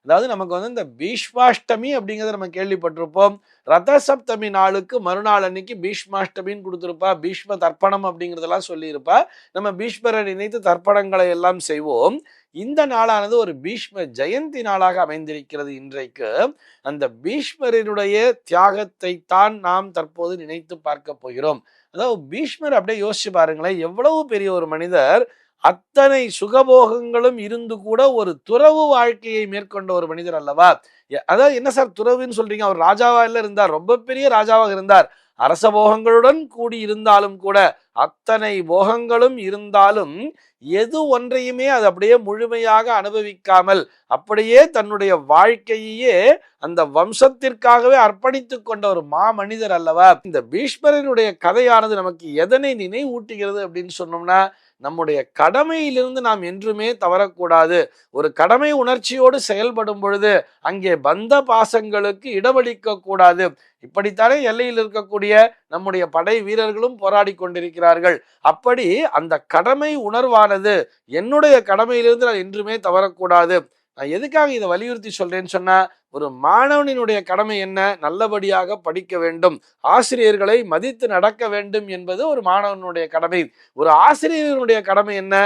அதாவது நமக்கு இந்த பீஷ்மாஷ்டமி அப்படிங்கிறத நம்ம கேள்விப்பட்டிருப்போம். ரத சப்தமி நாளுக்கு மறுநாள் அன்னைக்கு பீஷ்மாஷ்டமின்னு கொடுத்திருப்பா. பீஷ்ம தர்ப்பணம் அப்படிங்கிறதெல்லாம் சொல்லியிருப்பா. நம்ம பீஷ்மரை நினைத்து தர்ப்பணங்களை எல்லாம் செய்வோம். இந்த நாளானது ஒரு பீஷ்ம ஜெயந்தி நாளாக அமைந்திருக்கிறது. இன்றைக்கு அந்த பீஷ்மரினுடைய தியாகத்தை தான் நாம் தற்போது நினைத்து பார்க்க போகிறோம். அதாவது பீஷ்மர் அப்படியே யோசிச்சு பாருங்களேன், எவ்வளவு பெரிய ஒரு மனிதர். அத்தனை சுகபோகங்களும் இருந்து கூட ஒரு துறவு வாழ்க்கையை மேற்கொண்ட ஒரு மனிதர் அல்லவா. அதாவது என்ன சார் துறவுன்னு சொல்றீங்க, அவர் ராஜாவா இல்ல இருந்தார், ரொம்ப பெரிய ராஜாவாக இருந்தார். அரச போகங்களுடன் கூடி இருந்தாலும் கூட, அத்தனை போகங்களும் இருந்தாலும் எது ஒன்றையுமே அது அப்படியே முழுமையாக அனுபவிக்காமல் அப்படியே தன்னுடைய வாழ்க்கையே அந்த வம்சத்திற்காகவே அர்ப்பணித்துக் கொண்ட ஒரு மாமனிதர் அல்லவா. இந்த பீஷ்மரனுடைய கதையானது நமக்கு எதனை நினைவூட்டுகிறது அப்படின்னு சொன்னோம்னா, நம்முடைய கடமையிலிருந்து நாம் என்றுமே தவறக்கூடாது. ஒரு கடமை உணர்ச்சியோடு செயல்படும் பொழுது அங்கே பந்த பாசங்களுக்கு இடமளிக்க கூடாது. இப்படித்தானே எல்லையில் இருக்கக்கூடிய நம்முடைய படை வீரர்களும் போராடி கொண்டிருக்கிறார்கள். அப்படி அந்த கடமை உணர்வானது, என்னுடைய கடமையிலிருந்து நான் என்றுமே தவறக்கூடாது. நான் எதுக்காக இதை வலியுறுத்தி சொல்றேன்னு சொன்னா, ஒரு மாணவனினுடைய கடமை என்ன? நல்லபடியாக படிக்க வேண்டும், ஆசிரியர்களை மதித்து நடக்க வேண்டும் என்பது ஒரு மாணவனுடைய கடமை. ஒரு ஆசிரியர்களுடைய கடமை என்ன?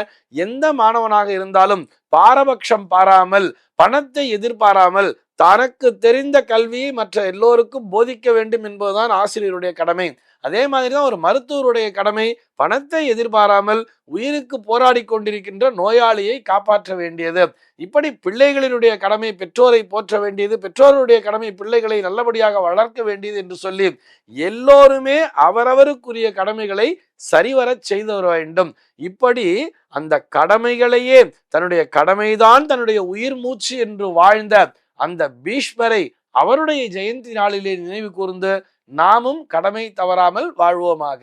எந்த மாணவனாக இருந்தாலும் பாரபட்சம் பாராமல், பணத்தை எதிர்பாராமல், தனக்கு தெரிந்த கல்வியை மற்ற எல்லோருக்கும் போதிக்க வேண்டும் என்பதுதான் ஆசிரியருடைய கடமை. அதே மாதிரிதான் ஒரு மருத்துவருடைய கடமை. பணத்தை எதிர்பாராமல் உயிருக்கு போராடி கொண்டிருக்கின்ற நோயாளியை காப்பாற்ற வேண்டியது. இப்படி பிள்ளைகளினுடைய கடமை பெற்றோரை போற்ற வேண்டியது, பெற்றோருடைய கடமை பிள்ளைகளை நல்லபடியாக வளர்க்க வேண்டியது என்று சொல்லி எல்லோருமே அவரவருக்குரிய கடமைகளை சரிவர செய்து வர வேண்டும். இப்படி அந்த கடமைகளையே தன்னுடைய கடமைதான் தன்னுடைய உயிர் மூச்சு என்று வாழ்ந்த அந்த பீஷ்மரை அவருடைய ஜெயந்தி நாளிலே நினைவு கூர்ந்து நாமும் கடமை தவறாமல் வாழ்வோமாக.